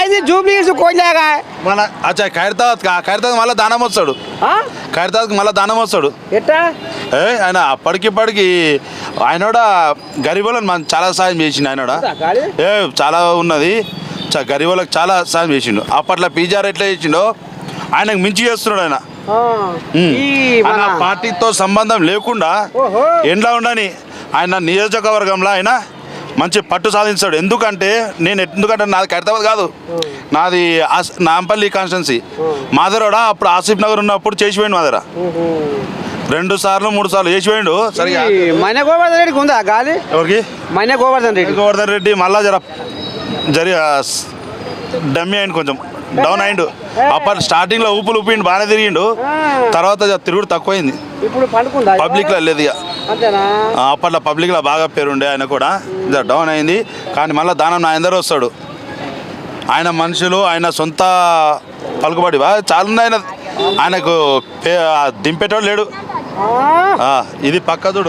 అది జూబ్లీస్ కోయలేగా మన అచ్చా ఖైరతాబాద్ మళ్ళీ దానం వస్తాడు. ఖైరతాబాద్కి మళ్ళీ దానం వస్తాడు. ఎట్టా ఆయన అప్పటికిప్పటికి ఆయన కూడా గరీబులను మనం చాలా సాయం చేసిండు. ఆయన కూడా చాలా ఉన్నది. గరీబులకు చాలా సాయం చేసిండు. అప్పట్లో పీజార్ ఎట్లా చేసిండో ఆయనకు మించి చేస్తున్నాడు. ఆయన పార్టీతో సంబంధం లేకుండా ఎండ్లా ఉండని ఆయన నియోజకవర్గంలో ఆయన మంచి పట్టు సాధించాడు. ఎందుకంటే నాది ఖైరతాబాద్ కాదు, నాది నాంపల్లి కాన్స్టిట్యున్సీ. మాదరోడ అప్పుడు ఆసిఫ్ నగర్ ఉన్నప్పుడు చేసిపోయిండు. మాదర 2 సార్లు 3 సార్లు చేసిపోయిండు. సరిగా మైనా గోవర్ధన్ రెడ్డికి ఉందా గాలి? ఎవరికి? మైనా గోవర్ధన్ రెడ్డి మళ్ళా జరి డమ్మి అయిండు, కొంచెం డౌన్ అయిండు. అప్పటి స్టార్టింగ్ లో ఊపిండు, బాగానే తిరిగిండు. తర్వాత తిరుగుడు తక్కువైంది. ఇప్పుడు పబ్లిక్ లో లేదు ఇక. అప్పట్లో పబ్లిక్ లో బాగా పేరుండే. ఆయన కూడా డౌన్ అయింది. కానీ మళ్ళీ దానం నా అందరూ వస్తాడు. ఆయన మనుషులు, ఆయన సొంత పలుకుబడి చాలా ఉంది. ఆయనకు దింపేటోడు లేడు. ఇది పక్క చూడు.